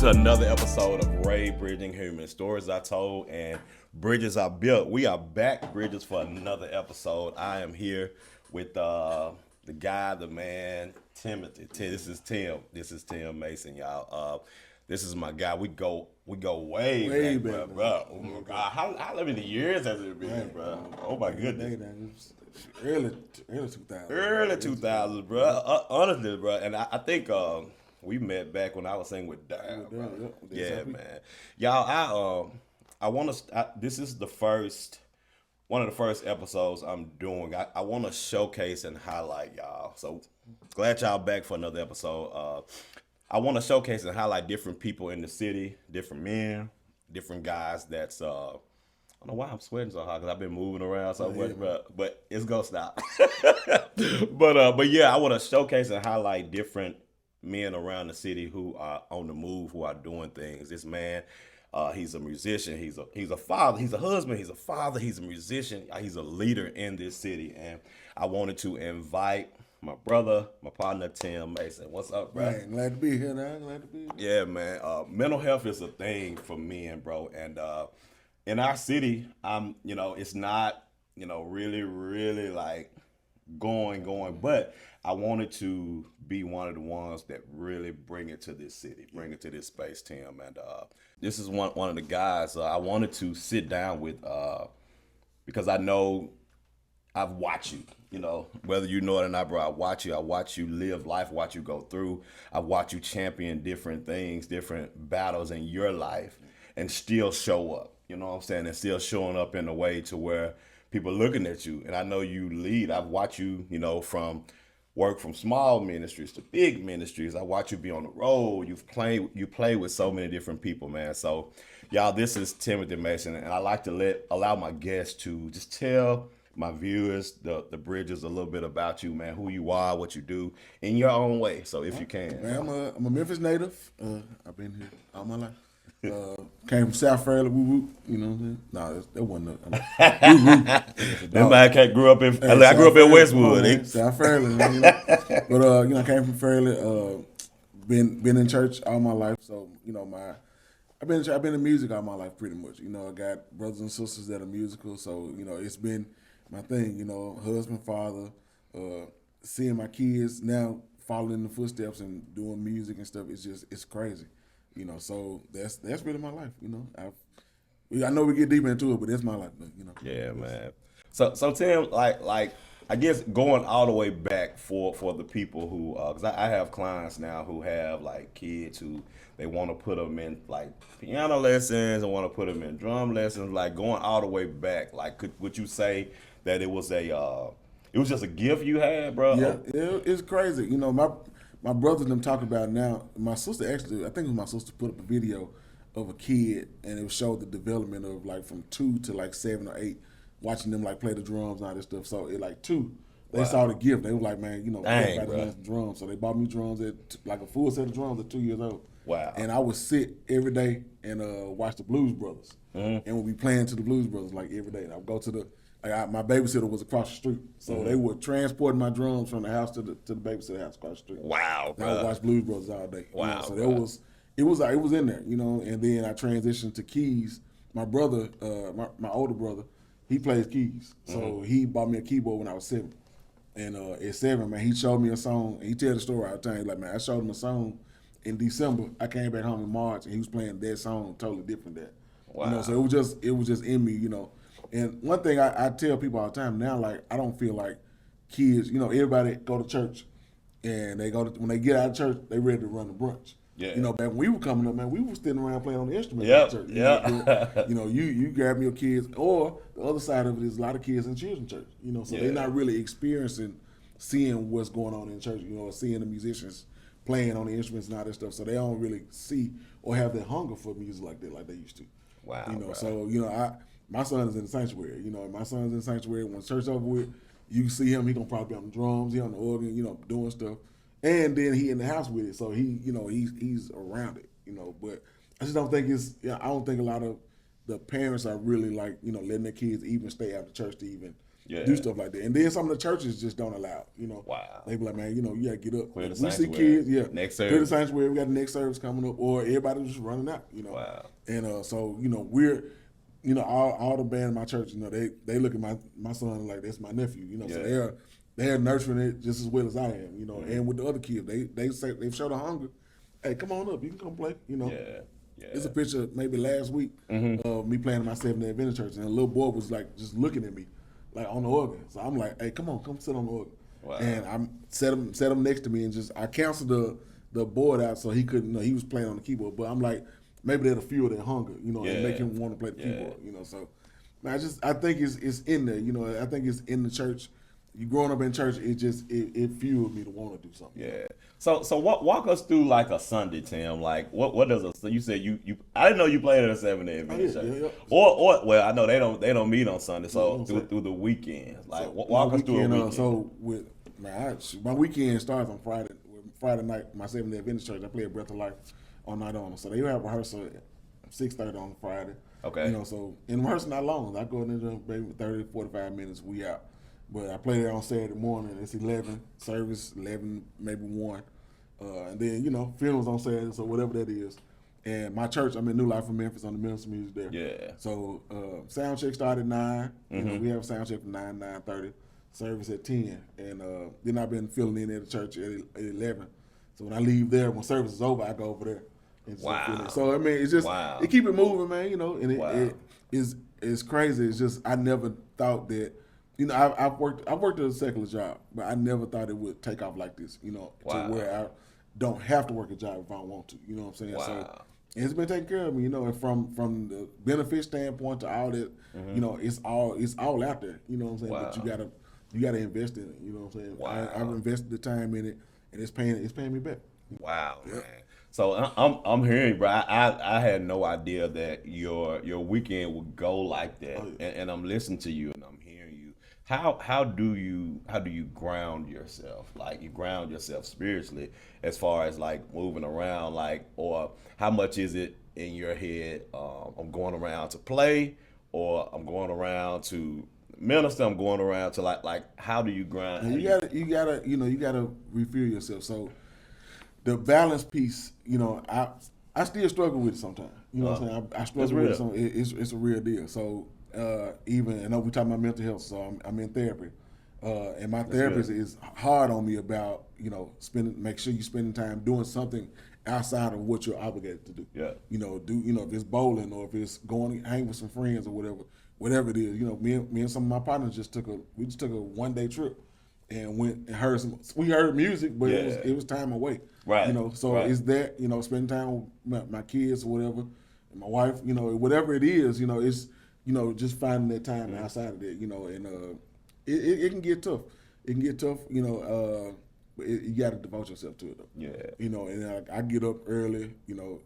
to another episode of Ray Bridging Human Stories I Told and Bridges I Built. We are back, Bridges, for another episode. I am here with the guy, the man, Timothy. This is Tim. This is Tim Mason, y'all. This is my guy. We go way back, bro. Oh my God, how many years has it been, bro? Oh my goodness. Early 2000s. Early 2000s, bro. Honestly, bro. And I think we met back when I was singing with Dad. Yeah, man. Y'all, I want to. This is one of the first episodes I'm doing. I want to showcase and highlight y'all. So glad y'all back for another episode. I want to showcase and highlight different people in the city, different men, different guys. That's I don't know why I'm sweating so hard because I've been moving around so much, but it's gonna stop. but yeah, I want to showcase and highlight different men around the city who are on the move, who are doing things. This man, he's a musician. He's a father. He's a husband. He's a father. He's a musician. He's a leader in this city, and I wanted to invite my brother, my partner, Tim Mason. What's up, bro? Man, glad to be here, man. Glad to be here. Yeah, man. Mental health is a thing for men, bro, and in our city, it's not, really like going, but I wanted to be one of the ones that really bring it to this city, bring it to this space, Tim. And this is one of the guys I wanted to sit down with because I know I've watched you, whether you know it or not, bro. I watch you live life, watch you go through. I watch you champion different things, different battles in your life and still show up. You know what I'm saying? And still showing up in a way to where people looking at you. And I know you lead. I've watched you, from work from small ministries to big ministries. I watch you be on the road. You play with so many different people, man. So, y'all, this is Timothy Mason, and I like to allow my guests to just tell my viewers, the Bridges, a little bit about you, man, who you are, what you do, in your own way. So, if you can, man, I'm a Memphis native. I've been here all my life. Came from South Fairleigh, woo. You know what I'm saying? No, that wasn't. That man grew up in. I grew up in Westwood. South Fairleigh, but I came from Fairleigh. Been in church all my life, so I've been in music all my life pretty much. I got brothers and sisters that are musical, so it's been my thing. Husband, father, seeing my kids now following in the footsteps and doing music and stuff. It's crazy. So that's really my life. I know we get deep into it, but that's my life. Yeah, man. So Tim, like I guess going all the way back for the people who, because I have clients now who have like kids who they want to put them in like piano lessons and want to put them in drum lessons. Like going all the way back, like would you say that it was just a gift you had, bro? Yeah, it's crazy. My brothers and them talk about it now. My sister actually, I think it was my sister, put up a video of a kid, and it showed the development of like from 2 to like 7 or 8, watching them like play the drums and all this stuff. So like 2, they saw the gift. They were like, man, everybody learns drums. So they bought me drums like a full set of drums at 2 years old. Wow. And I would sit every day and watch the Blues Brothers, and we'd be playing to the Blues Brothers like every day. And I would go to my babysitter was across the street, so they would transport my drums from the house to the babysitter house across the street. Wow, bro. I would watch Blues Brothers all day. Wow, so it was in there, and then I transitioned to keys. My brother, my older brother, he plays keys, so he bought me a keyboard when I was 7. And at 7, man, he showed me a song. And he tell the story all the time. He's like, man, I showed him a song in December. I came back home in March, and he was playing that song totally different. Wow. So it was just in me, And one thing I tell people all the time now, like I don't feel like kids, everybody go to church, and when they get out of church, they ready to run the brunch. Yeah. Back when we were coming up, man, we were sitting around playing on the instruments Yep. at church. Yeah. You grab your kids, or the other side of it is a lot of kids in children's church. So they're not really experiencing, seeing what's going on in church. Or seeing the musicians playing on the instruments and all that stuff. So they don't really see or have that hunger for music like they used to. Wow. So my son is in the sanctuary. My son's in the sanctuary. When church over with, you see him. He gonna probably be on the drums. He on the organ. Doing stuff. And then he in the house with it. So he's around it. But I just don't think I don't think a lot of the parents are really like letting their kids even stay after church to even do stuff like that. And then some of the churches just don't allow it, Wow. They be like, man, you gotta get up. Clear the We see sanctuary. kids, Next clear service. the sanctuary. We got the next service coming up, or everybody just running out, Wow. And so we're, all the band in my church, they look at my son like that's my nephew, so they're nurturing it just as well as I am, and with the other kids, they show the hunger. Hey, come on up, you can come play, Yeah. There's a picture maybe last week of me playing in my Seventh-day Adventist church, and a little boy was like just looking at me, like on the organ. So I'm like, hey, come sit on the organ. Wow. And I set him next to me, and I canceled the board out so he couldn't. He was playing on the keyboard, but I'm like, maybe that'll fuel their hunger, and make him want to play the keyboard, So, man, I think it's in there, I think it's in the church. You growing up in church, it fueled me to want to do something. Yeah. So walk us through like a Sunday, Tim. Like what does you said you I didn't know you played at a 7-day Adventist church. Yeah. Or well, I know they don't meet on Sunday. So through the weekends, like walk us through a weekend. So my weekend starts on Friday night. My 7-day Adventist church, I play at Breath of Life all night on. So they have rehearsal at 6:30 on Friday. Okay. So in rehearsal not long. I go in there maybe 30, 45 minutes. We out. But I play there on Saturday morning. It's 11 service, 11 maybe 1, and then funerals on Saturday, so whatever that is. And my church, I'm in New Life in Memphis on the Ministry Music there. Yeah. So sound check started at 9. We have a sound check from 9:30. Service at 10, and then I've been filling in at the church at 11. So when I leave there, when service is over, I go over there. And just fill in. So I mean, it's just it keep it moving, man. And it's crazy. It's just I never thought that. I've worked at a secular job, but I never thought it would take off like this. To where I don't have to work a job if I don't want to. You know what I'm saying? Wow. So it's been taking care of me. And from the benefit standpoint to all that, it's all out there. You know what I'm saying? Wow. But you gotta invest in it. You know what I'm saying? Wow. I've invested the time in it, and it's paying me back. Wow, man. So I'm hearing, bro. I had no idea that your weekend would go like that, and I'm listening to you and I'm hearing you. How do you ground yourself? Like you ground yourself spiritually, as far as like moving around, like, or how much is it in your head? I'm going around to play, or I'm going around to minister. I'm going around to like how do you ground? You gotta refuel yourself. So the balance piece, I still struggle with it sometimes. You know what I'm saying? I struggle with it. It's a real deal. So even I know we talking about mental health, so I'm in therapy, and my therapist is hard on me about make sure you spending time doing something outside of what you're obligated to do. Yeah. If it's bowling or if it's going to hang with some friends or whatever it is. Me and some of my partners just took a 1-day trip and went and we heard music, but it was time away. Right. So it's that, spending time with my kids or whatever, and my wife, whatever it is, it's, just finding that time outside of that, and it can get tough. It can get tough, but you got to devote yourself to it, though. Yeah. And I get up early, a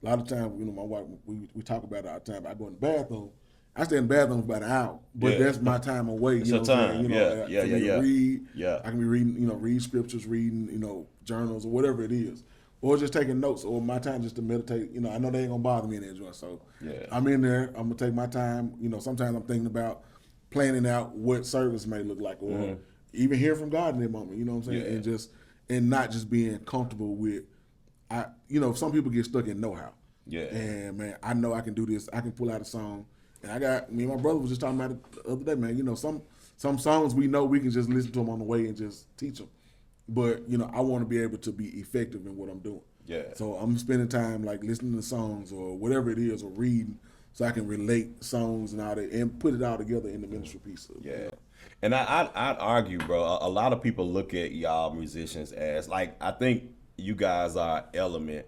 lot of times, my wife, we talk about it all the time. I go in the bathroom. I stay in the bathroom for about an hour, but that's my time away. It's your time. Read. Yeah. I can be reading, read scriptures, reading, journals or whatever it is, or just taking notes, or my time just to meditate. I know they ain't gonna bother me in that joint, so I'm in there. I'm gonna take my time. Sometimes I'm thinking about planning out what service may look like, or even hear from God in that moment. You know what I'm saying? And not just being comfortable with. Some people get stuck in know-how. Yeah. And man, I know I can do this. I can pull out a song. And me and my brother was just talking about it the other day, man. Some songs we know we can just listen to them on the way and just teach them. But, I want to be able to be effective in what I'm doing. Yeah. So I'm spending time like listening to songs or whatever it is, or reading, so I can relate songs and all that and put it all together in the ministry piece. And I'd argue, bro, a lot of people look at y'all musicians as like, I think you guys are element,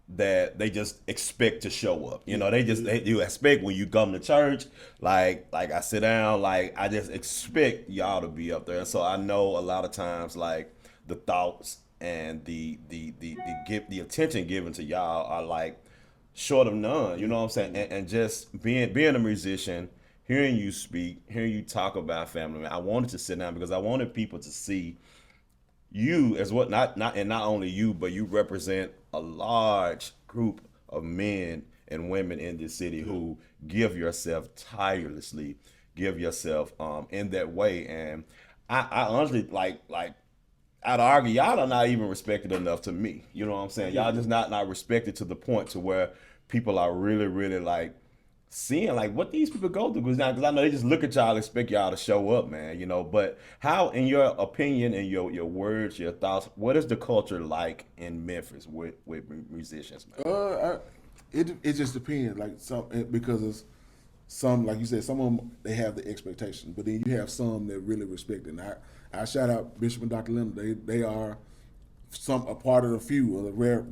that they just expect to show up. You expect when you come to church, like I sit down, like I just expect y'all to be up there. And so I know a lot of times like the thoughts and the attention given to y'all are like short of none. You know what I'm saying? And just being a musician, hearing you speak, hearing you talk about family, man, I wanted to sit down because I wanted people to see you as what not only you, but you represent a large group of men and women in this city who give yourself tirelessly give yourself in that way. And I honestly like I'd argue y'all are not even respected enough to me. You know what I'm saying? Y'all just not respected to the point to where people are really, really like seeing like what these people go through. Because I know they just look at y'all, expect y'all to show up, man. You know, but how, in your opinion and your words, your thoughts, what is the culture like in Memphis with musicians, man? It just depends. Like because it's some, like you said, some of them they have the expectation, but then you have some that really respect it. And I shout out Bishop and Dr. Lim. They are a part of the few of the rare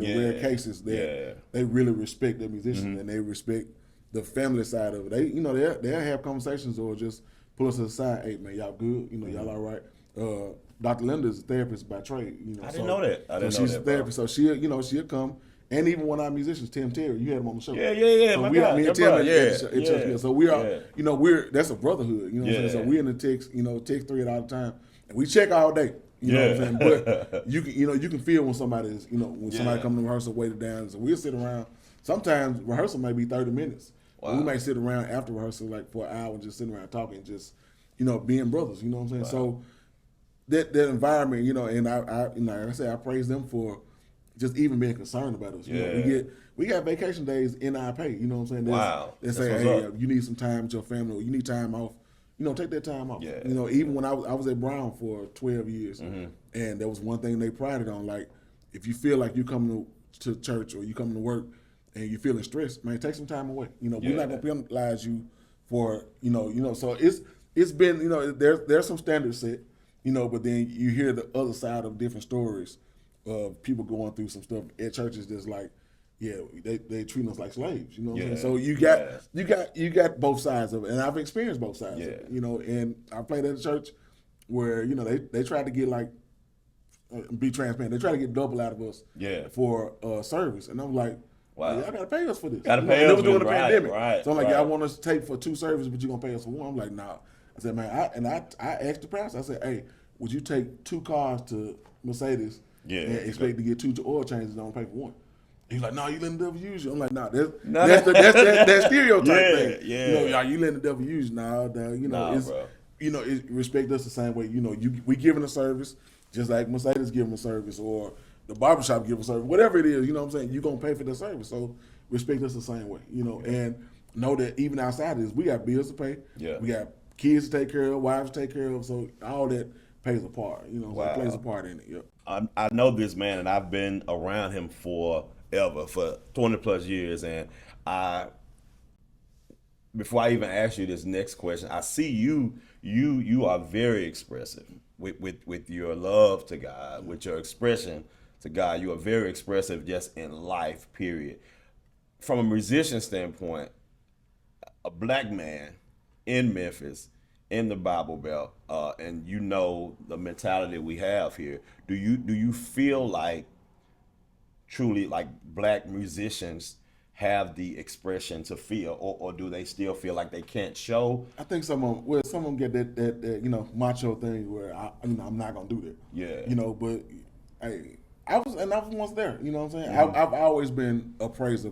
cases that they really respect their musicians and they respect the family side of it. They'll have conversations or just pull us aside. Hey man, y'all good? Y'all all right? Dr. Linda's a therapist by trade. I didn't know that. She's a therapist, so she'll come. And even one of our musicians, Tim Terry, you had him on the show. Yeah. So me and Tim, so we are, that's a brotherhood. You know what I'm saying? So we're in the text thread all the time, and we check all day. You know what I'm saying? But you can feel when somebody's, somebody comes to rehearsal weighted down. So we'll sit around. Sometimes rehearsal may be 30 minutes. Wow. We might sit around after rehearsal like for an hour, just sitting around talking, just being brothers. You know what I'm saying? Wow. So that environment, and like I say, I praise them for just even being concerned about us. We got vacation days in our pay. You know what I'm saying? Wow. They say, hey, you need some time with your family, or you need time off. Take that time off. Yeah. Even when I was at Brown for 12 years, and there was one thing they prided on, like if you feel like you coming to church or you coming to work and you feeling stressed, man, take some time away. We're not gonna penalize you for So it's been there's some standards set, but then you hear the other side of different stories of people going through some stuff at churches that's like, they treat us like slaves, you know what I'm saying? So you got both sides of it, and I've experienced both sides of it, and I played at a church where, they tried to get like, be transparent, they try to get double out of us for service, and I'm like, wow, y'all gotta pay us for this. Gotta pay us for this. During the pandemic. Right, so I'm like, y'all want us to take for 2 services, but you're gonna pay us for 1. I'm like, nah. I said, man, I asked the pastor, I said, hey, would you take 2 cars to Mercedes and expect to get 2 oil changes and don't pay for 1? He's like, no, you letting the devil use you. I'm like, nah, that's that stereotype thing. Yeah. You letting the devil use you. Respect us the same way. We giving a service just like Mercedes giving a service or the barbershop giving a service, whatever it is. You know what I'm saying? You're gonna pay for the service, so respect us the same way. And know that even outside of this, we got bills to pay. Yeah. We got kids to take care of, wives to take care of. So all that pays a part. So it plays a part in it. Yep. I know this man, and I've been around him for 20 plus years, and before I even ask you this next question, I see you are very expressive with your love to God, with your expression to God. You are very expressive just in life, period. From a musician standpoint, a black man in Memphis, in the Bible Belt, and the mentality we have here, do you feel like truly like black musicians have the expression to feel, or do they still feel like they can't show? I think some of them get that macho thing where I'm not gonna do that. Yeah. But hey, I was once there. You know what I'm saying? Mm-hmm. I've always been a praiser,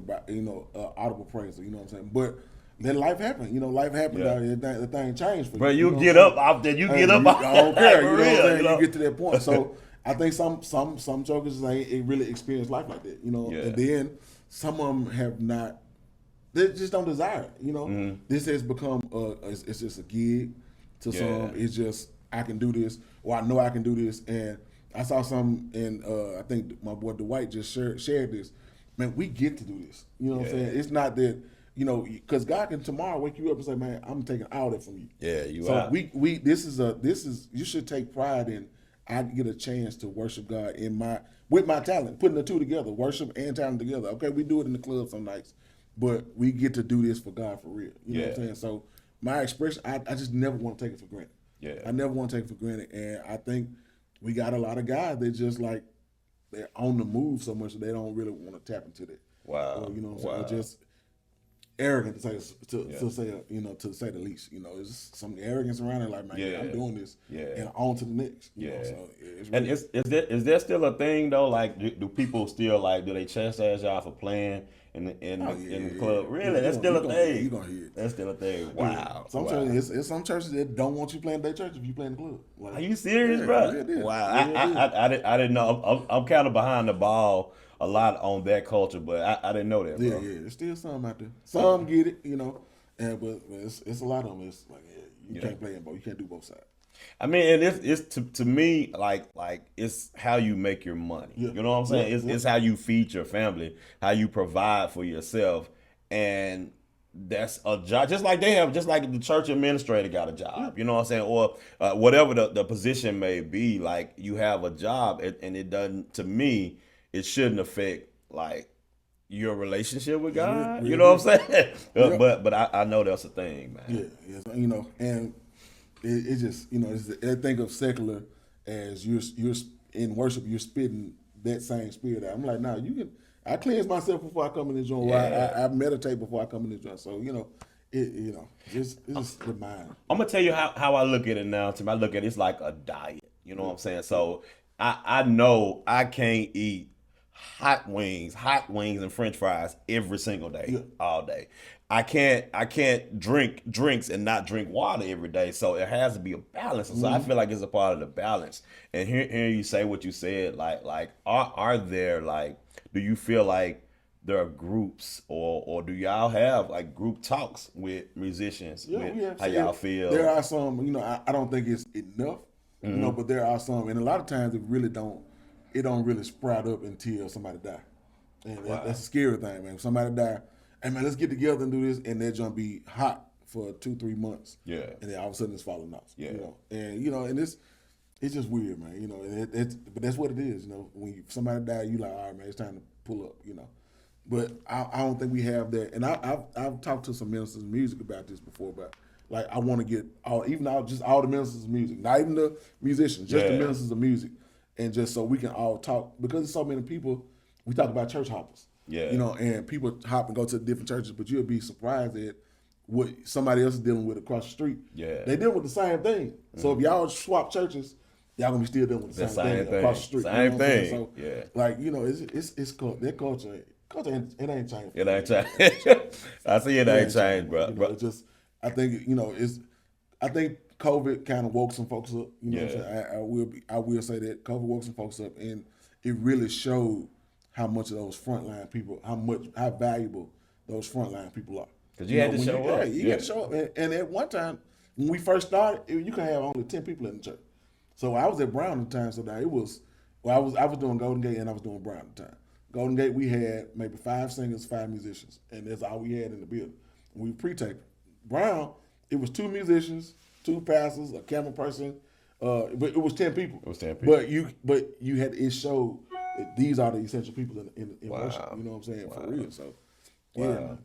audible praiser. You know what I'm saying? But then life happened. Life happened out here. The thing changed for you. Bro, you get up out there. You get up. I don't care. You know what I'm saying? You get to that point. So I think some jokers ain't really experienced life like that. And then some of them have not. They just don't desire it. Mm-hmm. This has become it's just a gig to some. It's just I can do this, or I know I can do this. And I saw some, and I think my boy Dwight just shared this. Man, we get to do this. You know what I'm saying? It's not that. Because God can tomorrow wake you up and say, "Man, I'm taking all that from you." Yeah, you so are. This is you should take pride in. I get a chance to worship God with my talent, putting the two together, worship and talent together. Okay, we do it in the club some nights, but we get to do this for God for real. You know what I'm saying? So my expression, I just never want to take it for granted. Yeah, I never want to take it for granted, and I think we got a lot of guys that just like they're on the move so much that they don't really want to tap into that. Wow, or, or just arrogant to say to say the least. There's some arrogance around it. Like, man, I'm doing this, and on to the next. So it's really, and is there still a thing though? Like, do people still do they chastise y'all for playing in the club. Really, that's still a thing. You gonna hear it. That's still a thing. Wow. Some churches, it's some churches that don't want you playing their church if you play in the club. Like, Are you serious, bro? Yeah, Wow. I I didn't know. I'm kind of behind the ball a lot on that culture, but I didn't know that, bro. Yeah, there's still some out there. Some get it, but it's a lot of them. It's like you can't play in both. You can't do both sides. I mean, and it's to me like it's how you make your money. Yeah. You know what I'm saying? Yeah. It's how you feed your family, how you provide for yourself, and that's a job. Just like the church administrator got a job. You know what I'm saying? Or whatever the position may be. Like you have a job, and it doesn't. To me, it shouldn't affect like your relationship with God. You know what I'm saying? Yeah. But I know that's a thing, man. Yeah, and. It's just I think of secular as you're in worship, you're spitting that same spirit out. I'm like, nah, you can. I cleanse myself before I come in the joint. Yeah. I meditate before I come in the joint. So it's just the mind. I'm gonna tell you how I look at it now, Tim. I look at it, it's like a diet. You know what I'm saying? So I know I can't eat hot wings and French fries every single day, all day. I can't drink drinks and not drink water every day. So it has to be a balance. So I feel like it's a part of the balance. And hearing you say what you said, like are there do you feel like there are groups or do y'all have like group talks with musicians? Yeah, we have. How y'all feel? There are some, I don't think it's enough, but there are some, and a lot of times it don't really sprout up until somebody die. And that's a scary thing, man. If somebody die, hey man, let's get together and do this, and they're gonna be hot for 2-3 months. Yeah. And then all of a sudden it's falling off. Yeah. And it's just weird, man. But that's what it is. When somebody die, you like, all right, man, it's time to pull up. But I don't think we have that. And I've talked to some ministers of music about this before, but like I want to get all the ministers of music, not even the musicians, just the ministers of music, and just so we can all talk, because there's so many people. We talk about church hoppers. Yeah. And people hop and go to different churches, but you'll be surprised at what somebody else is dealing with across the street. Yeah. They deal with the same thing. So if y'all swap churches, y'all gonna be still dealing with the same thing across the street. Same thing. So it's that culture. It ain't changed. It ain't changed. I see it ain't changed, bro. It's just I think I think COVID kind of woke some folks up. What I'm saying? I will say that COVID woke some folks up, and it really showed how much of those frontline people, how valuable those frontline people are. Because you had to show up. You had to show up. And at one time, when we first started, you could have only 10 people in the church. So I was at Brown at the time, so that it was, I was doing Golden Gate and I was doing Brown at the time. Golden Gate, we had maybe 5 singers, 5 musicians, and that's all we had in the building. We pre-taped. Brown, it was 2 musicians, 2 pastors, a camera person, but it was 10 people. It was 10 people. But you had, it showed that these are the essential people in worship. You know what I'm saying? For real. So, yeah.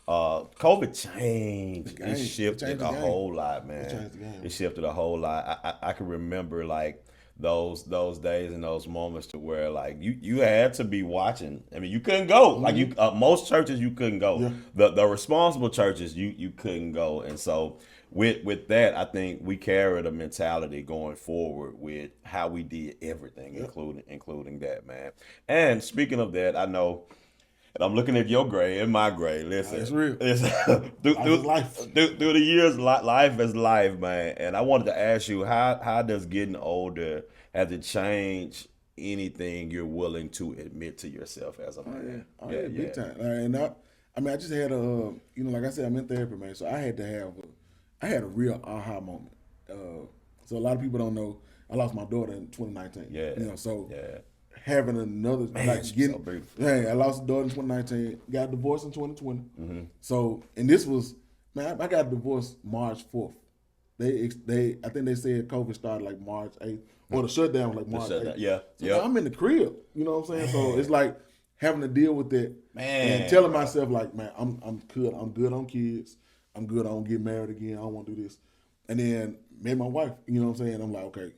COVID changed. It shifted a whole lot, man. It changed the game. It shifted a whole lot. I can remember like those days and those moments to where like you had to be watching. I mean, you couldn't go. Like most churches you couldn't go. Yeah. The responsible churches you couldn't go. And so with that, I think we carried a mentality going forward with how we did everything, including that, man. And speaking of that, I know. And I'm looking at your grade and my grade. Listen, it's real. Through the years, life is life, man. And I wanted to ask you, how does getting older, has it changed anything you're willing to admit to yourself as a man? Big time. And I just had a, like I said, I'm in therapy, man. So I had a real aha moment. So a lot of people don't know, I lost my daughter in 2019. Yeah. Having another, I lost a daughter in 2019, got divorced in 2020. Mm-hmm. So, and this was, man, I got divorced March 4th. I think they said COVID started like March 8th, or the shutdown was like March 8th. Yeah. So I'm in the crib, you know what I'm saying? So it's like having to deal with that, and telling myself like, man, I'm good on kids. I'm good, I don't get married again. I don't want to do this. And then met my wife, you know what I'm saying? I'm like, okay,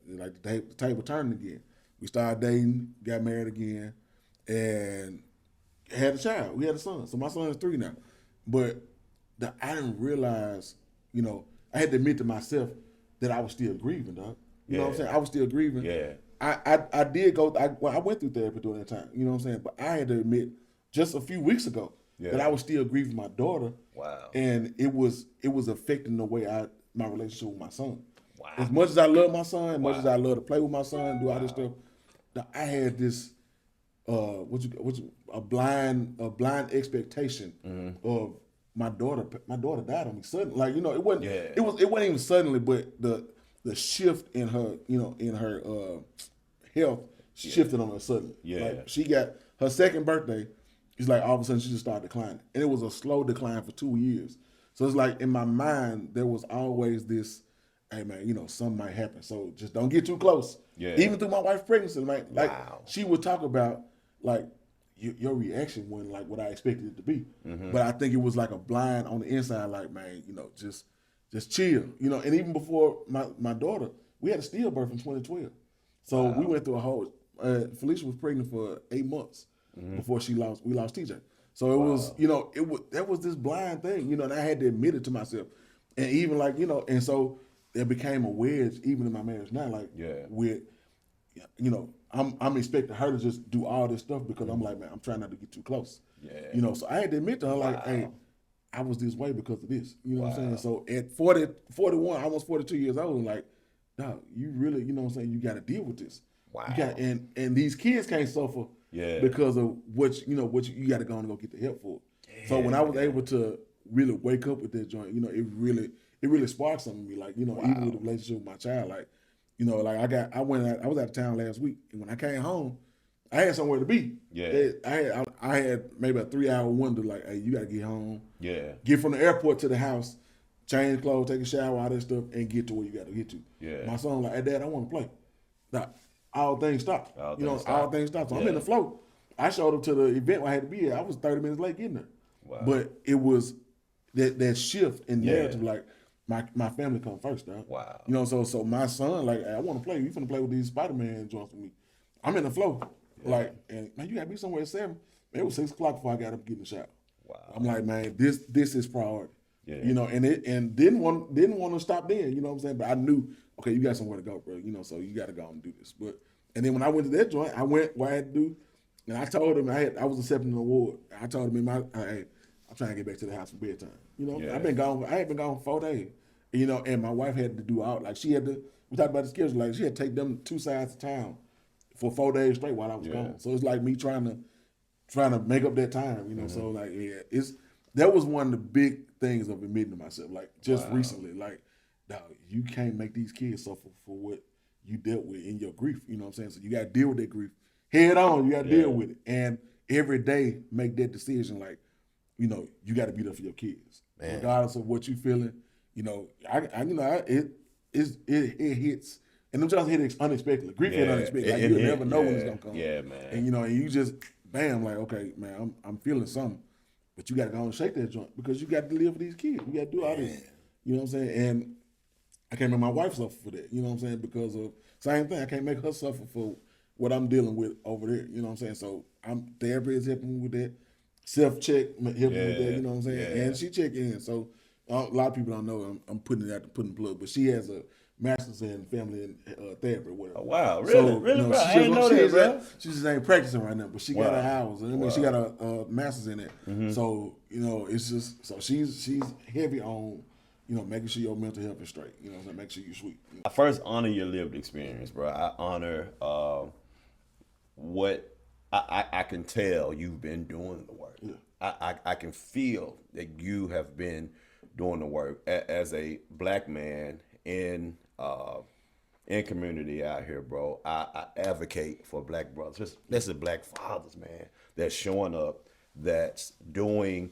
like the table turned again. We started dating, got married again, and had a child. We had a son. So my son is 3 now. But I didn't realize, I had to admit to myself that I was still grieving, dog. You know what I'm saying? I was still grieving. Yeah. I did go, I went through therapy during that time, you know what I'm saying? But I had to admit just a few weeks ago that I was still grieving my daughter. Wow. And it was affecting the way my relationship with my son. Wow. As much as I love my son, as much as I love to play with my son, do all this stuff, I had this a blind expectation of my daughter. My daughter died on me suddenly. Like, it wasn't it wasn't even suddenly, but the shift in her health shifted on her suddenly. Yeah. Like, she got her second birthday. It's like all of a sudden she just started declining, and it was a slow decline for 2 years. So it's like in my mind there was always this, hey man, something might happen, so just don't get too close. Yeah. Even through my wife's pregnancy, like she would talk about like your reaction wasn't like what I expected it to be, but I think it was like a blind on the inside, like, man, just chill, And even before my daughter, we had a stillbirth in 2012, so we went through a whole. Felicia was pregnant for 8 months. Before we lost TJ. So it was, that was this blind thing, and I had to admit it to myself. And even like, and so there became a wedge even in my marriage now, like with, I'm expecting her to just do all this stuff because I'm like, man, I'm trying not to get too close. Yeah. So I had to admit to her, like, hey, I was this way because of this. You know what I'm saying? So at 41, almost 42 years old, I'm like, dog, you really, you got to deal with this. Wow. You got, and these kids can't suffer because of what you got to go and go get the help for. Yeah, so when I was able to really wake up with that joint, it really sparked something in me. Like, even with the relationship with my child, like, like I was out of town last week, and when I came home, I had somewhere to be. Yeah. I had maybe a 3-hour window. Like, hey, you got to get home. Yeah. Get from the airport to the house, change clothes, take a shower, all that stuff, and get to where you got to get to. Yeah. My son was like, hey, Dad, I want to play. Now, all things stopped. All things stopped. So I'm in the flow. I showed up to the event where I had to be at. I was 30 minutes late getting there. Wow. But it was that shift in narrative, like my family come first, dog. Wow. So my son, like, hey, I want to play. You finna play with these Spider-Man joints with me. I'm in the flow. Yeah. Like, and man, you got to be somewhere at 7. Man, it was 6 o'clock before I got up getting the shower. Wow. I'm like, man, this is priority. Yeah. And didn't want to stop then, you know what I'm saying? But I knew, okay, you got somewhere to go, bro. So you got to go and do this. And then when I went to that joint, I went where I had to do, and I told him I was accepting an award. I told him, hey, I'm trying to get back to the house for bedtime. I had been gone for 4 days. And my wife had to do all, like, she had to, we talked about the schedule, like, she had to take them 2 sides of town for 4 days straight while I was gone. So it's like me trying to make up that time, So like, that was one of the big things of admitting to myself, like, just recently, like, dog, you can't make these kids suffer for what you dealt with in your grief, you know what I'm saying? So you got to deal with that grief head on. You got to deal with it, and every day make that decision. Like, you got to be there for your kids, regardless of what you feeling. It hits, and them just hit unexpectedly. Grief hit unexpectedly. Like, you never know when it's gonna come. Yeah, man. And and you just bam, like, okay, man, I'm feeling something, but you got to go and shake that joint because you got to live with these kids. You got to do all this. You know what I'm saying? And I can't make my wife suffer for that, you know what I'm saying? Because of same thing, I can't make her suffer for what I'm dealing with over there, you know what I'm saying? So therapy is helping me with that. Self-check helping me with that, you know what I'm saying? Yeah. And she check in. So a lot of people don't know I'm putting it out to put in plug, but she has a master's in family and therapy or whatever. Oh, wow, really? So, really, bro? I didn't know that, bro. She just ain't practicing right now, but she got her hours. I mean, she got a master's in it. Mm-hmm. So, it's just, so she's heavy on, making sure your mental health is straight. You know what I'm saying? Make sure you're sweet. I first honor your lived experience, bro. I honor what I can tell you've been doing the work. Yeah. I can feel that you have been doing the work as a black man in community out here, bro. I advocate for black brothers. This is black fathers, man, that's showing up, that's doing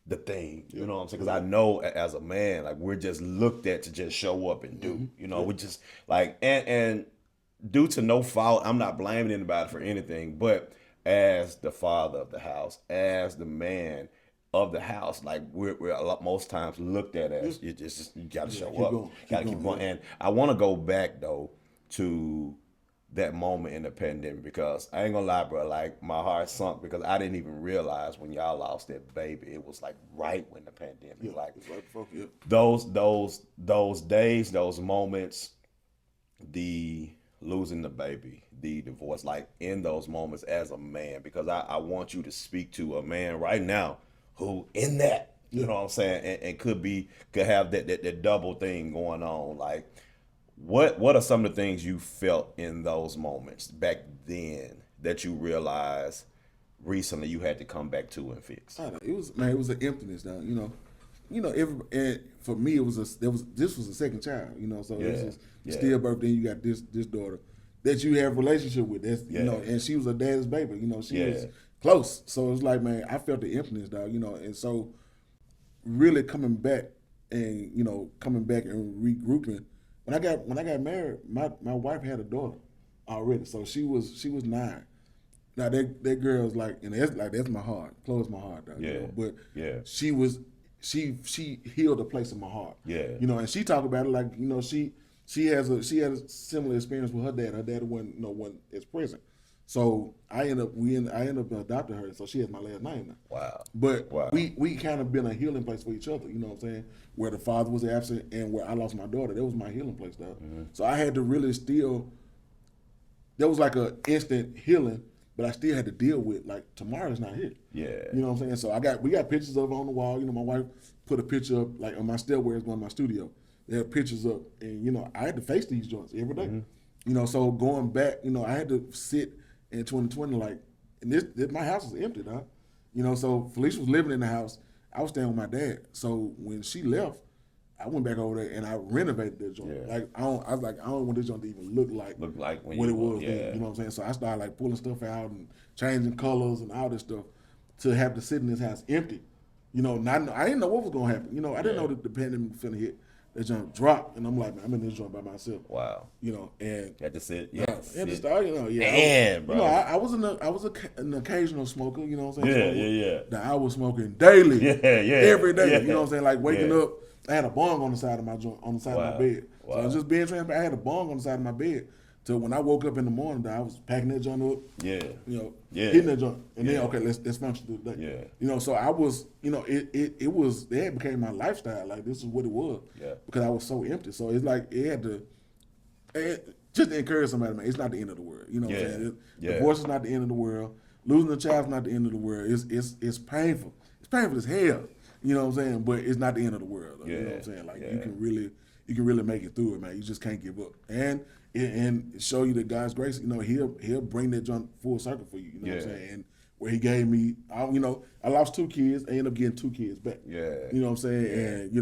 the thing, you know what I'm saying? Because I know as a man, like, we're just looked at to just show up and do, we just like, and due to no fault, I'm not blaming anybody for anything, but as the father of the house, as the man of the house, like, we're most times looked at as you got to show up, got to keep going. And I want to go back though to that moment in the pandemic, because I ain't gonna lie, bro, like, my heart sunk because I didn't even realize when y'all lost that baby, it was like right when the pandemic, like those days, those moments, the losing the baby, the divorce, like in those moments as a man, because I want you to speak to a man right now who in that, you know what I'm saying, and could have that double thing going on. Like, what are some of the things you felt in those moments back then that you realized recently you had to come back to and fix? I don't know, it was an emptiness now, and for me this was a second child, so it's just stillbirth. Then you got this daughter that you have a relationship with. That's and she was her dad's baby. She was close. So it's like, man, I felt the emptiness, dog. And so really coming back and regrouping. When I got married, my wife had a daughter already, so she was 9. Now that girl's like, and that's my heart, close my heart, dog. But she healed a place in my heart. And she talked about it like, she had a similar experience with her dad. Her dad wasn't as present. So I end up adopting her, so she has my last name now. Wow. But we kind of been a healing place for each other, you know what I'm saying? Where the father was absent and where I lost my daughter, that was my healing place, though. Mm-hmm. So I had to really there was like an instant healing, but I still had to deal with, like, tomorrow's not here. Yeah. You know what I'm saying? So we got pictures of it on the wall. My wife put a picture up, like, on my stairwell going to my studio. They have pictures up, and, I had to face these joints every day. Mm-hmm. So going back, I had to sit in 2020, like, and this my house was empty, dog. So Felicia was living in the house. I was staying with my dad. So when she left, I went back over there and I renovated that joint. Yeah. Like I don't want this joint to even look like what it was then. You know what I'm saying? So I started like pulling stuff out and changing colors and all this stuff to have to sit in this house empty. I didn't know what was gonna happen. I didn't know that the pandemic was finna hit. That joint dropped, and I'm like, man, I'm in this joint by myself. Wow. And you had to sit. Yeah. Had to start. Man, bro. I was an occasional smoker. You know what I'm saying? Yeah. That I was smoking daily. Every day. Yeah. You know what I'm saying? Like waking up. I had a bong on the side of my joint, on the side of my bed. Wow. So I was just being transparent. I had a bong on the side of my bed. So when I woke up in the morning, I was packing that joint up. Hitting that joint, and then okay, let's function through the day. So I was, that became my lifestyle. Like this is what it was. Because I was so empty. So it's like just to encourage somebody, man. It's not the end of the world. You know what I'm saying? Divorce is not the end of the world. Losing a child is not the end of the world. It's painful. It's painful as hell. You know what I'm saying? But it's not the end of the world. You know what I'm saying? Like you can really make it through it, man. You just can't give up. And show you that God's grace, he'll bring that junk full circle for you. You know what I'm saying? And where he gave me, I lost 2 kids. I ended up getting 2 kids back. Yeah. You know what I'm saying? And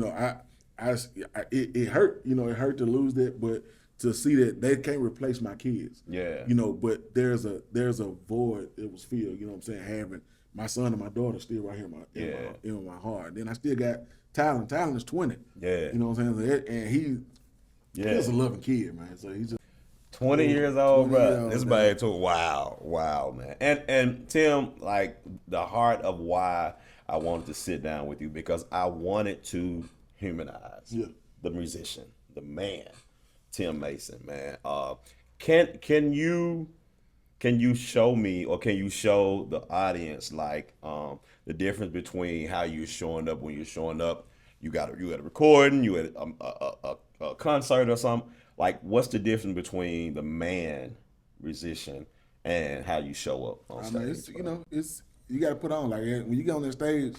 it hurt. It hurt to lose that, but to see that they can't replace my kids. Yeah. But there's a void that was filled. You know what I'm saying? Having my son and my daughter still right here in my heart. Then I still got Tylen. Tylen is 20. Yeah. You know what I'm saying? And he's a loving kid, man. So he's just 20 years old, bro. This man too. Wow, man. And Tim, like the heart of why I wanted to sit down with you, because I wanted to humanize the musician, the man, Tim Mason, man. Can you show me, or can you show the audience like the difference between how you're showing up when you're showing up? You at a recording, you at a concert or something. Like, what's the difference between the man musician and how you show up on stage? You got to put on, like, when you get on that stage,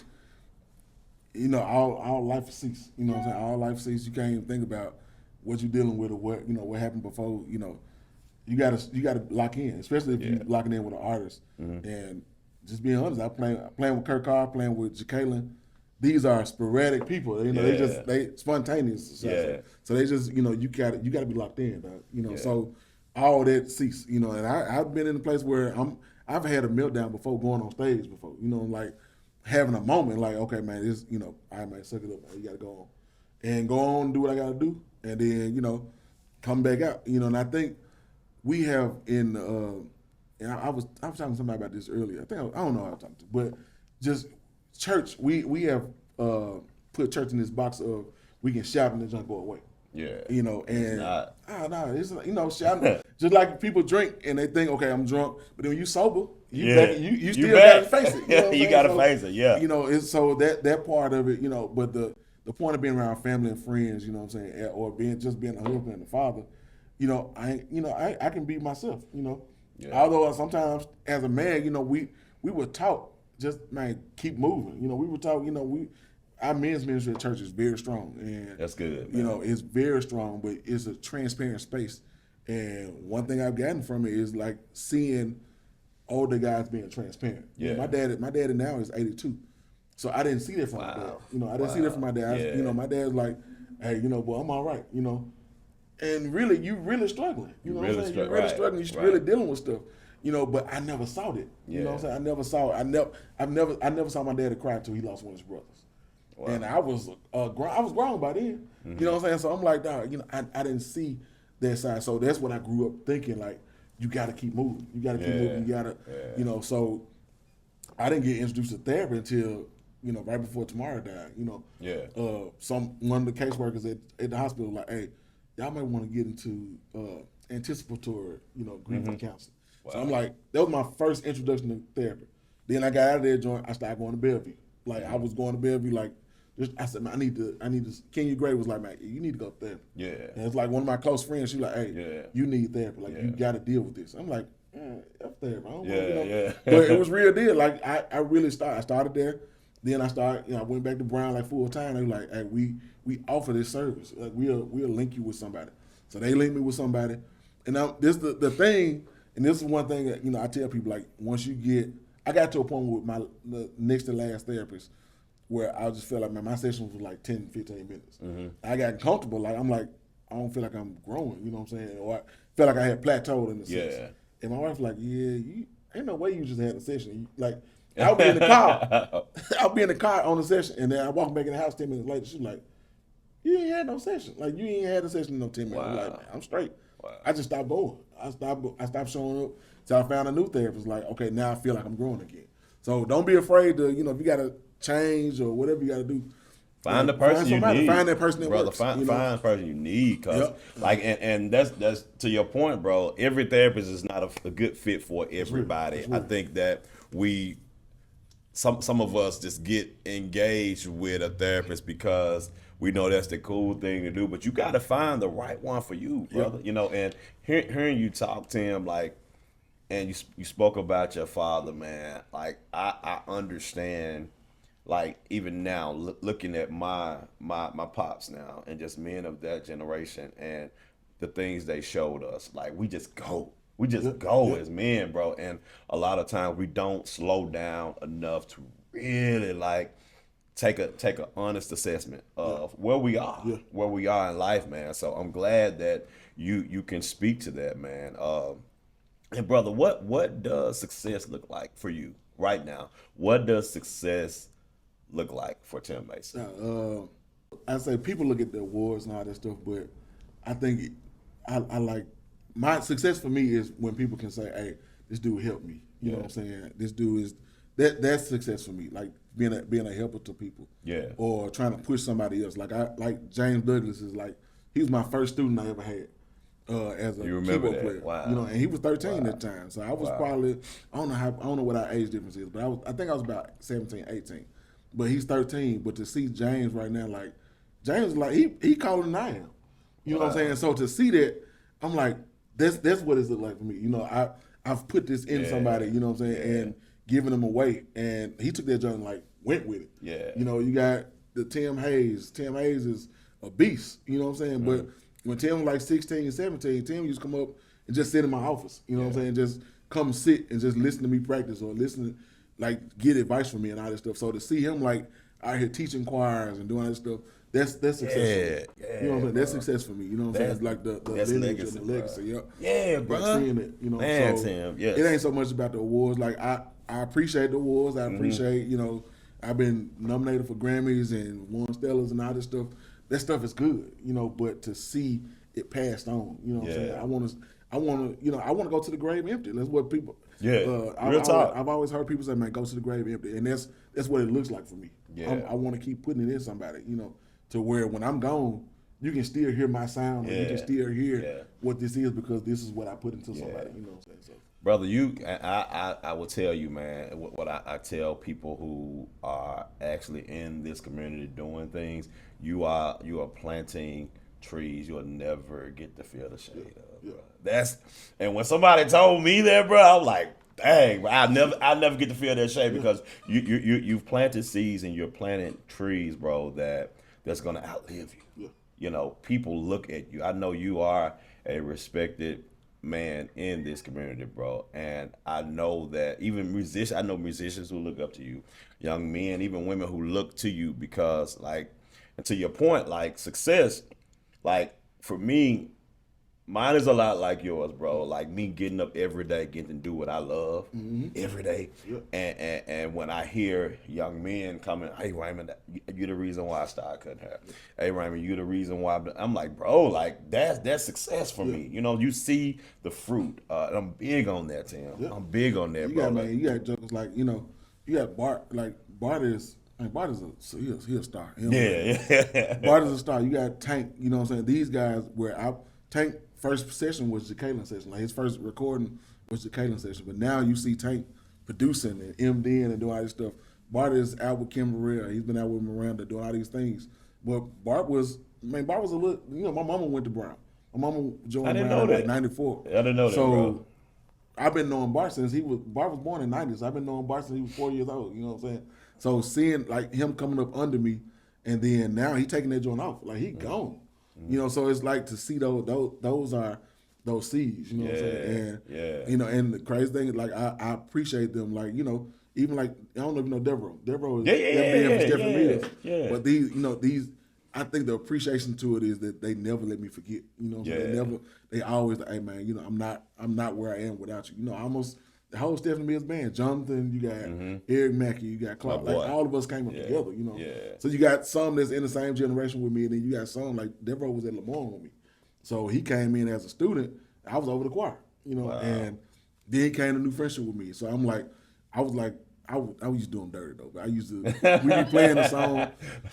all life cease. You know what I'm saying? All life cease. You can't even think about what you're dealing with or what happened before. You gotta lock in, especially if you're locking in with an artist. Mm-hmm. And just being honest, I playing with Kirk Carr, playing with Jacqueline. These are sporadic people. They spontaneous. So they just you gotta be locked in. So all that cease. And I've been in a place where I've had a meltdown before going on stage before. Like having a moment like, okay, man, this I might suck it up. Man. You gotta go on and go on and do what I gotta do, and then come back out. And I think we have and I was talking to somebody about this earlier. I don't know who I was talking to, but just church, we have put church in this box of we can shout and the junk go away. Yeah. It's shouting. Just like people drink and they think, okay, I'm drunk, but then when you sober, you still gotta face it. You gotta face it. Yeah. It's so that part of it, but the point of being around family and friends, you know what I'm saying, or being a husband and a father, I can be myself. Yeah. Although sometimes as a man, we were taught just man keep moving. We were taught. Our men's ministry at church is very strong, and That's good, man. it's very strong, but it's a transparent space. And one thing I've gotten from it is like seeing older guys being transparent. Yeah. My daddy now is 82. So I didn't see that from my dad. I didn't see that from my dad. Yeah. My dad's like, hey, boy, I'm all right, And really, you really struggling. You know what I'm saying? You're really struggling. You're really dealing with stuff. But I never saw it. You know what I'm saying? I never saw it. I never saw my dad cry until he lost one of his brothers. Wow. And I was grown by then. You know what I'm saying? So I'm like, dog, I didn't see that side. So that's what I grew up thinking, like, you got to keep moving. You got to keep moving. You got to, so I didn't get introduced to therapy until, right before Tamara died. One of the caseworkers at the hospital like, hey, y'all might want to get into anticipatory, grief counseling. Wow. So I'm like, that was my first introduction to therapy. Then I got out of there joint, I started going to Bellevue. Like I was going to Bellevue, like I said, man, I need to. Kenya Gray was like, man, you need to go to therapy. Yeah. And it's like one of my close friends. She was like, hey, you need therapy. Like you got to deal with this. I'm like, F therapy. I don't know. But it was real deal. Like I really started. I started there. Then I started. I went back to Brown like full time. They were like, hey, we offer this service. Like we'll link you with somebody. So they linked me with somebody. And now this the thing. And this is one thing that I tell people, like once you get, I got to a point with the next to last therapist where I just felt like my session was like 10, 15 minutes. Mm-hmm. I got comfortable. Like I'm like, I don't feel like I'm growing. You know what I'm saying? Or I felt like I had plateaued in the sense. And my wife like, you ain't no way you just had a session. Like I'll be in the car. I'll be in the car on the session, and then I walk back in the house 10 minutes later. She's like, you ain't had no session. Like you ain't had a session in no 10 minutes. Wow. I'm like, man, I'm straight. Wow. I just stopped going. I stopped showing up. So I found a new therapist. Like, okay, now I feel like I'm growing again. So don't be afraid to, if you got to change or whatever you got to do. Find the person you need. Find that person that brother, works. Find the person you need. Cause and that's to your point, bro. Every therapist is not a good fit for everybody. I think that some of us just get engaged with a therapist because we know that's the cool thing to do. But you got to find the right one for you, brother. And hearing you talk to him, like, and you spoke about your father, man. Like I understand. Like even now, looking at my pops now, and just men of that generation, and the things they showed us, like we just go as men, bro. And a lot of times we don't slow down enough to really like take an honest assessment of where we are in life, man. So I'm glad that you can speak to that, man. And brother, what does success look like for you right now? What does success look like for Tim Mason? I say people look at the awards and all that stuff, but I think I like my success for me is when people can say, "Hey, this dude helped me." You know what I'm saying? This dude is that's success for me. Like being a helper to people. Yeah. Or trying to push somebody else. Like James Douglas is like he was my first student I ever had. As a keyboard player, wow. And he was 13 at the time, so I was probably I don't know what our age difference is, but I think I was about 17, 18. But he's 13. But to see James right now, like James, like he calling than I am. You know what I'm saying? So to see that, I'm like, that's what it look like for me. I've put this in somebody. You know what I'm saying? And giving him away, and he took that joint and like went with it. Yeah. You got the Tim Hayes. Tim Hayes is a beast. You know what I'm saying? But when Tim was like 16, 17, Tim used to come up and just sit in my office. You know what I'm saying? Just come sit and just listen to me practice or listen, like get advice from me and all this stuff. So to see him like out here teaching choirs and doing all this stuff, that's success for me. You know what I'm saying? That's success for me. You know what I'm saying? It's like the lineage and the legacy. Yep. Yeah, bro. Like seeing it. Man, so Tim, yes. It ain't so much about the awards. Like I appreciate the awards. I appreciate, I've been nominated for Grammys and won Stellas and all this stuff. That stuff is good, but to see it passed on, what I'm saying? I want to go to the grave empty. That's what people. Yeah, real talk. I've always heard people say, "Man, go to the grave empty," and that's what it looks like for me. Yeah, I want to keep putting it in somebody, to where when I'm gone, you can still hear my sound, and you can still hear what this is because this is what I put into somebody. You know what I'm saying? So. Brother, I will tell you, man, what I tell people who are actually in this community doing things. You are planting trees you'll never get to feel the shade of. and when somebody told me that, bro, I'm like, dang, bro, I'll never get to feel that shade because you've planted seeds and you're planting trees, bro, that's gonna outlive you. Yeah. You know, people look at you. I know you are a respected man in this community, bro, and I know that I know musicians who look up to you, young men, even women who look to you because, like, and to your point, like success, like for me, mine is a lot like yours, bro. Like me getting up every day, getting to do what I love every day. Yeah. And when I hear young men coming, hey Raymond, you're the reason why I started cutting hair. Hey Raymond, you're the reason why I'm like, bro, like that's success for me. You know, you see the fruit. I'm big on that, Tim. Yeah. I'm big on that, You bro. got, man, you got jokers like, you know, you got Bart. Like Bart is he a star. Yeah. Bart is a star. You got Tank. You know what I'm saying? These guys Tank first session was Jacqueline session. Like his first recording was Jacqueline session. But now you see Tank producing and MDing and doing all this stuff. Bart is out with Kim Burrell. He's been out with Miranda doing all these things. But Bart was a little, you know, my mama went to Brown. My mama joined Brown in like 94. I didn't know that, bro. I've been knowing Bart since Bart was born in 90s. I've been knowing Bart since he was 4 years old. You know what I'm saying? So seeing like him coming up under me, and then now he taking that joint off. Like he gone. You know, so it's like to see those are those seeds. You know what I'm saying? And you know, and the crazy thing is like I appreciate them. Like, you know, even like I don't know if you know Devereaux. Devereaux is different meals. Yeah. But these I think the appreciation to it is that they never let me forget. You know what I'm saying? They always, hey man, you know, I'm not where I am without you. You know, almost the whole Stephanie Mills band, Jonathan, you got Eric Mackey, you got Clark, like all of us came up together, you know. Yeah. So you got some that's in the same generation with me, and then you got some like Devereaux was at Lamont with me. So he came in as a student, I was over the choir, you know, and then he came to New Friendship with me. So I used to do him dirty though. But I used to we'd be playing the song,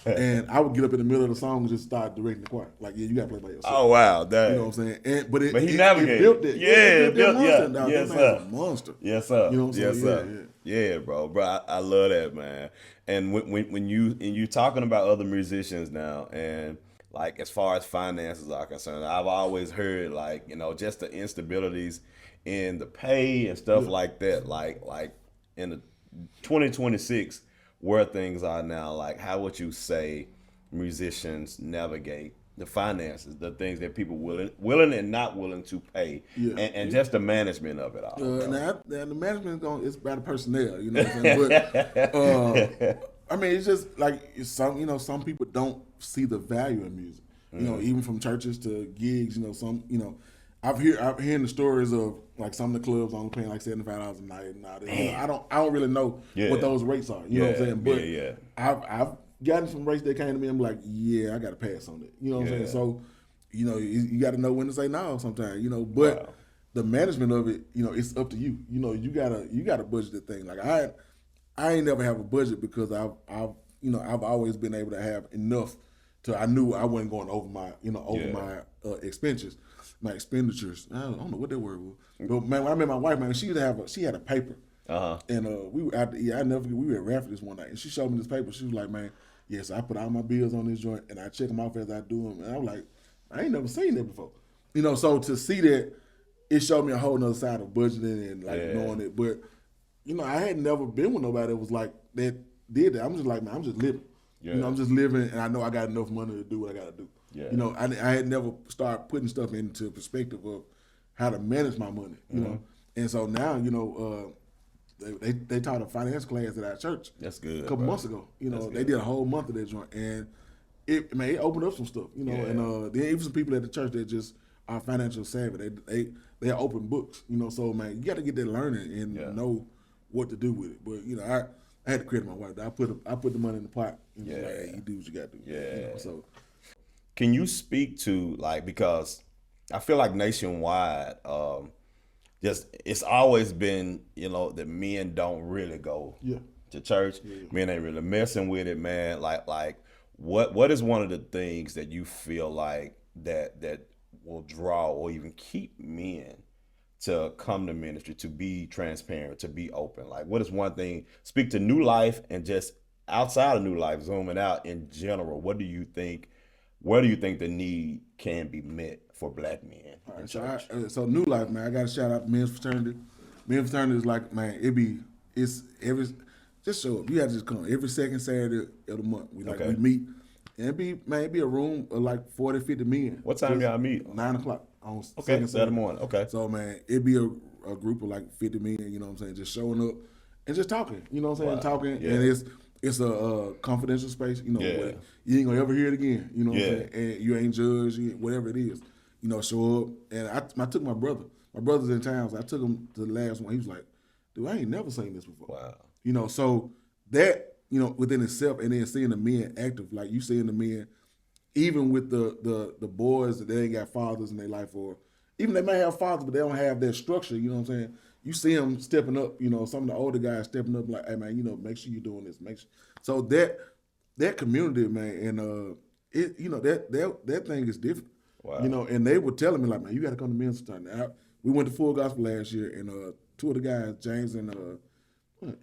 and I would get up in the middle of the song and just start directing the choir. Like, yeah, you gotta play by yourself. Oh wow, dang. You know what I'm saying? But he navigated. It built it. Yeah, it built yes, that man's a monster. Yes, sir. You know what I'm yes, saying? sir. Yeah, bro. I love that, man. And when you talking about other musicians now, and like as far as finances are concerned, I've always heard like, you know, just the instabilities in the pay and stuff like that. Like in the 2026, where things are now, like how would you say musicians navigate the finances, the things that people willing and not willing to pay, and just the management of it all? Now the management it's about the personnel, you know what I'm saying? But I mean, it's just like some people don't see the value in music. You know, even from churches to gigs, you know, I'm hearing the stories of like some of the clubs only paying like $75 a night and all that. You know, I don't really know what those rates are. You know what I'm saying? But I've gotten some rates that came to me. I'm like, I got to pass on it. You know what I'm saying? So, you know, you got to know when to say no sometimes. You know, but the management of it, you know, it's up to you. You know, you gotta budget the thing. Like I ain't never have a budget because I've always been able to have enough to I knew I wasn't going over my my expenditures. My expenditures. I don't know what that word was. But man, when I met my wife, man, she had a paper. And we were we were at Raffles one night, and she showed me this paper. She was like, man, yes, I put all my bills on this joint, and I check them off as I do them. And I was like, I ain't never seen that before. You know, so to see that, it showed me a whole nother side of budgeting and like knowing it. But, you know, I had never been with nobody that was like, that did that. I'm just like, man, I'm just living. Yeah. You know, I'm just living, and I know I got enough money to do what I got to do. Yeah. You know, I had never started putting stuff into perspective of how to manage my money, you know. And so now, you know, they taught a finance class at our church. That's good. A couple months ago. You know, they did a whole month of that joint. And it opened up some stuff, you know. And there even some people at the church that just are financial savvy. They open books, you know. So, man, you got to get that learning and know what to do with it. But, you know, I had to credit my wife. I put the money in the pot. And like, hey, you do what you got to do. Yeah. You know, so. Can you speak to, like, because I feel like nationwide, just it's always been, you know, that men don't really go to church. Men ain't really messing with it, man. Like what is one of the things that you feel like that will draw or even keep men to come to ministry, to be transparent, to be open? Like, what is one thing? Speak to New Life and just outside of New Life, zooming out in general. What do you think where do you think the need can be met for black men in church? So New Life, man, I got to shout out the men's fraternity. Men's fraternity is like, man, it's every, just show up. You have to just come every second Saturday of the month. We meet, and it be a room of like 40, 50 men. What time y'all meet? 9 o'clock on Saturday morning. Okay. So man, it be a group of like 50 men. You know what I'm saying? Just showing up and just talking. You know what I'm saying? Talking, and it's a confidential space. You know, you ain't gonna ever hear it again. You know what I'm saying? And you ain't judged, whatever it is. You know, show up. And I took my brother. My brother's in town, so I took him to the last one. He was like, dude, I ain't never seen this before. Wow. You know, so that, within itself, and then seeing the men active, like you seeing the men, even with the boys that they ain't got fathers in their life, or even they may have fathers, but they don't have that structure, you know what I'm saying? You see them stepping up, some of the older guys stepping up like, hey, man, make sure you're doing this. So that community, man, and that thing is different. Wow. And they were telling me, like, man, you got to come to men's fraternity. We went to Full Gospel last year, and two of the guys, James and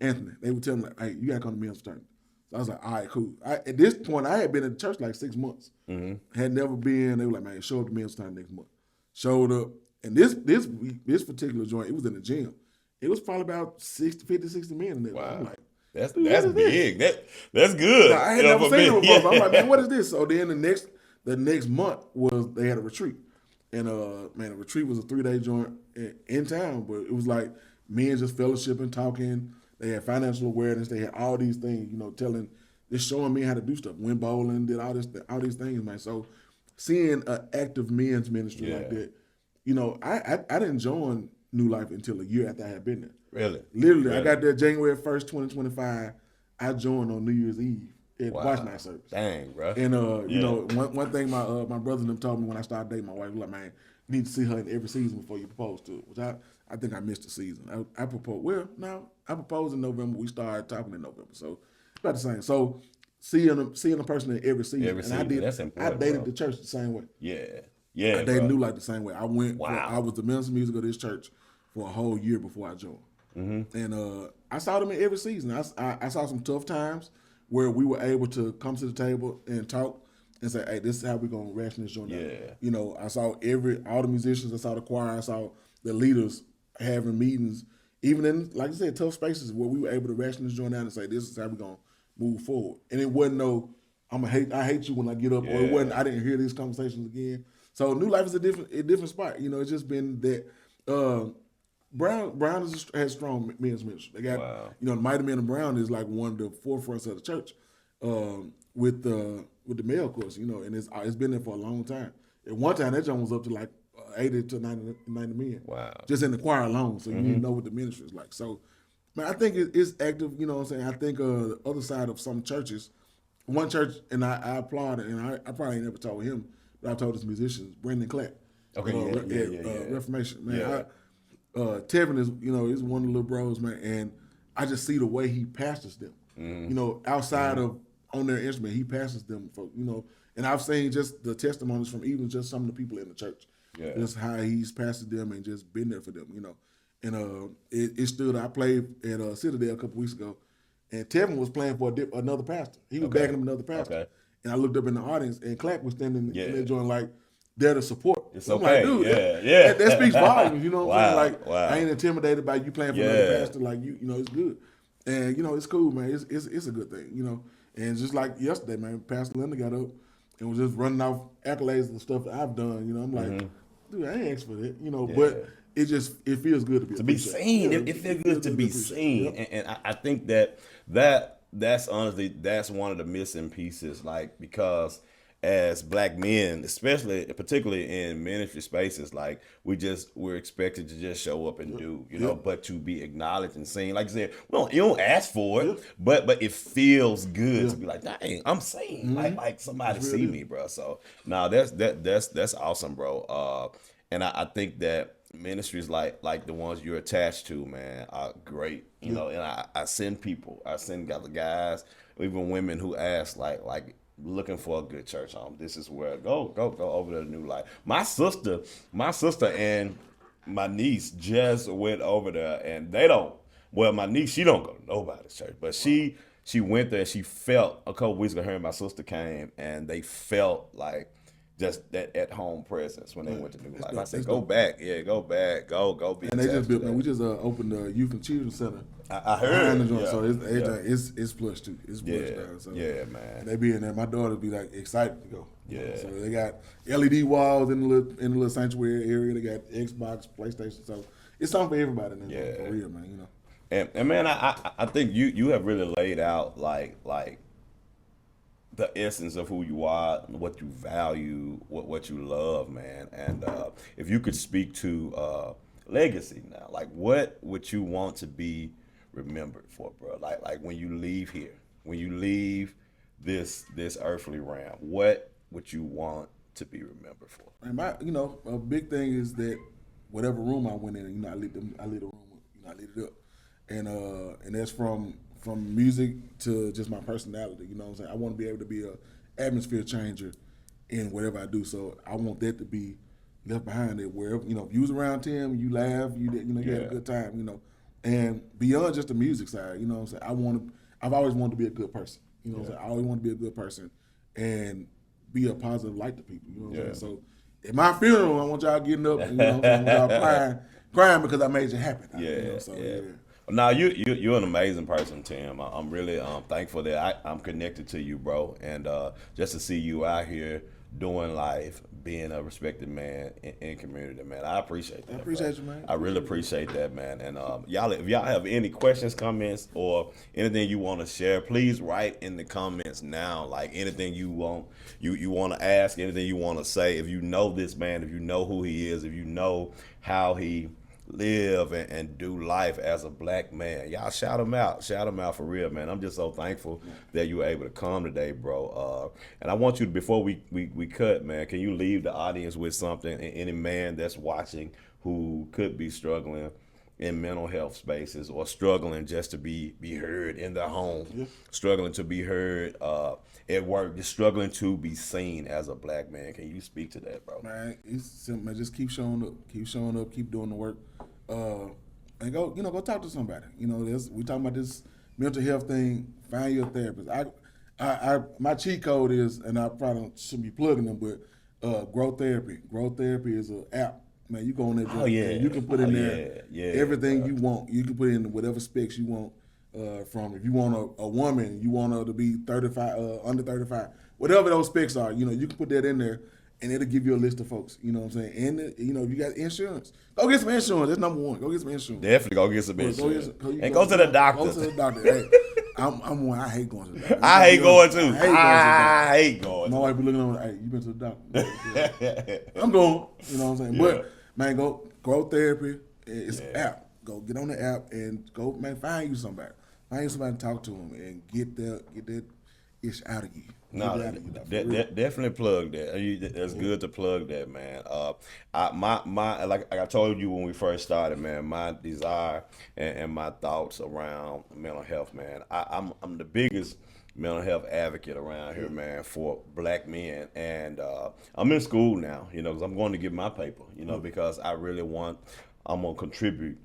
Anthony, they were telling me, like, hey, you got to come to men's fraternity. So I was like, all right, cool. At this point, I had been in church like 6 months. Mm-hmm. Had never been. They were like, man, show up to men's fraternity next month. Showed up. And this particular joint, it was in the gym. It was probably about 50, 60 men in there. Wow. I'm like, that's big. That's good. Now, I had never seen it before. So I'm like, man, what is this? So then the next month was they had a retreat. And the retreat was a 3-day joint in town, but it was like men just fellowshipping, talking. They had financial awareness. They had all these things, just showing me how to do stuff. Went bowling, did all these things, man. So seeing an active men's ministry like that, I didn't join New Life until a year after I had been there. Really? Literally, really? I got there January 1st, 2025. I joined on New Year's Eve at watch night service. Dang, bro. And one thing my brother and them told me when I started dating my wife was like, man, you need to see her in every season before you propose to her, which I think I missed the season. I proposed. Well, no, I proposed in November. We started talking in November, so about the same. So seeing a person in every season. That's important. I dated the church the same way. Yeah. I dated New Life the same way. I went. Wow. I was the minister music of this church for a whole year before I joined. Mm-hmm. And I saw them in every season. I saw some tough times where we were able to come to the table and talk and say, hey, this is how we're going to ration this joint out. I saw all the musicians, I saw the choir, I saw the leaders having meetings, even in, like I said, tough spaces where we were able to ration this joint out and say, this is how we're going to move forward. And it wasn't I hate you when I get up, or it wasn't, I didn't hear these conversations again. So New Life is a different spot. It's just been that Brown has strong men's ministry. They got, the Mighty Men of Brown is like one of the forefronts of the church with the male course, and it's been there for a long time. At one time, that joint was up to like 80 to 90 men. Wow. Just in the choir alone, so you need to know what the ministry is like. So, man, I think it's active, you know what I'm saying? I think the other side of some churches, one church, and I applaud it, and I probably ain't never told him, but I told his musicians, Brendan Clapp. Okay, Reformation, man. Tevin is, he's one of the little bros, man, and I just see the way he pastors them. Mm-hmm. Outside of on their instrument, he pastors them for, and I've seen just the testimonies from even just some of the people in the church. Yeah. Just how he's pastored them and just been there for them, And it stood. I played at Citadel a couple weeks ago, and Tevin was playing for another pastor. He was backing up another pastor. Okay. And I looked up in the audience, and Clack was standing in there joint like, there to support. It's okay. I'm like, dude, that speaks volumes, you know what I'm saying? Like, I ain't intimidated by you playing for another pastor. Like, it's good. And, it's cool, man. It's a good thing, And just like yesterday, man, Pastor Linda got up and was just running off accolades and stuff that I've done, I'm like, dude, I ain't asked for that, but it feels good to be seen. It feels good to be seen. Yep. And I think that's honestly, that's one of the missing pieces, like, because as black men, particularly in ministry spaces, like we're expected to just show up and do, but to be acknowledged and seen. Like you said, you don't ask for it, but it feels good to be like, dang, I'm seen. Like somebody see me, bro. So that's awesome, bro. And I think that ministries like the ones you're attached to, man, are great. And I send guys, even women who ask like looking for a good church home. This is where go over to New Life. My sister and my niece just went over there, and they don't. Well, my niece, she don't go to nobody's church, but she she went there and she felt a couple weeks ago. Her and my sister came and they felt like just that at home presence when they went to New Life. I said, go back, go back, go be. And they just built, man. We just opened the Youth and Children's Center. I heard. The joint, so it's plush too. It's plush down. So man. They be in there. My daughter be like excited to go. Yeah. So they got LED walls in the little sanctuary area. They got Xbox, PlayStation. So it's something for everybody in there. For real, man. You know. And man, I think you have really laid out like the essence of who you are, what you value, what you love, man. And if you could speak to legacy now, like what would you want to be remembered for, bro? Like when you leave here, when you leave this earthly realm, what would you want to be remembered for? And a big thing is that whatever room I went in, I lit the room, I lit it up, and that's from music to just my personality. You know what I'm saying? I want to be able to be a atmosphere changer in whatever I do. So I want that to be left behind. It wherever if you was around Tim, you laugh, you had a good time. And beyond just the music side, you know what I'm saying? I've always wanted to be a good person. You know what I'm saying? I always want to be a good person and be a positive light to people. You know what I'm saying? So at my funeral, I want y'all getting up and I want y'all crying because I made you happy. Now you're an amazing person, Tim. I'm really thankful that I'm connected to you, bro. And just to see you out here doing life, being a respected man in community, man, I appreciate that. I appreciate you, man. I really appreciate that, man. And y'all, if y'all have any questions, comments, or anything you want to share, please write in the comments now. Like anything you want to ask, anything you want to say. If you know this man, if you know who he is, if you know how he live and do life as a black man, y'all shout him out for real, man. I'm just so thankful that you were able to come today, bro. And I want you to, before we cut, man, can you leave the audience with something, any man that's watching who could be struggling in mental health spaces or struggling just to be heard in their home, struggling to be heard at work, just struggling to be seen as a black man? Can you speak to that, bro? Man, it's simple, man. Just keep showing up, keep doing the work, and go talk to somebody. We talking about this mental health thing. Find your therapist. My cheat code is, and I probably shouldn't be plugging them, but Growth Therapy. Growth Therapy is an app. Man, you go on there. You can put in there everything you want. You can put in whatever specs you want. From if you want a woman, you want her to be 35, under 35, whatever those specs are, you can put that in there, and it'll give you a list of folks. You know what I'm saying? And if you got insurance, go get some insurance. That's number one. Go get some insurance. Definitely go get some insurance. And go to the doctor. Go to the doctor. Hey, I'm one. I hate going to the doctor. I hate going too. I hate going. My wife be looking at me, hey, you been to the doctor? I'm going. You know what I'm saying? Yeah. But man, go Growth Therapy. It's an app. Go get on the app and go, man. Find you somebody. Find somebody to talk to them and get that ish out of you. No, definitely plug that. That's good to plug that, man. Like I told you when we first started, man, my desire and my thoughts around mental health, man. I'm the biggest mental health advocate around here, man, for black men. And I'm in school now, because I'm going to get my paper, because I'm going to contribute.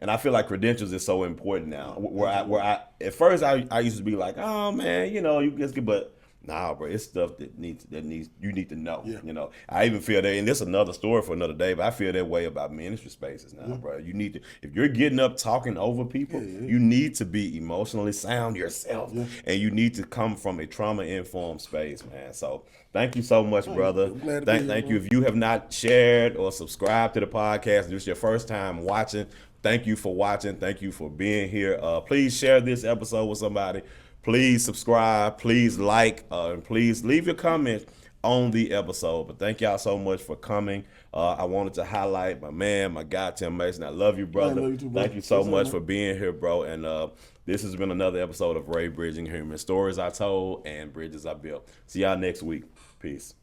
And I feel like credentials is so important now. Where I at first I used to be like, oh man, you just get, but nah, bro, it's stuff that you need to know. Yeah. I even feel that, and this is another story for another day, but I feel that way about ministry spaces now, bro. You need to, if you're getting up talking over people, you need to be emotionally sound yourself, and you need to come from a trauma-informed space, man. So thank you so much, brother. Thank you. If you have not shared or subscribed to the podcast, and this is your first time watching, thank you for watching. Thank you for being here. Please share this episode with somebody. Please subscribe. Please like. And please leave your comments on the episode. But thank y'all so much for coming. I wanted to highlight my man, my guy, Tim Mason. I love you, brother. Love you too, bro. Thank you so much for being here, bro. And this has been another episode of Ray Bridging Human Stories I Told and Bridges I Built. See y'all next week. Peace.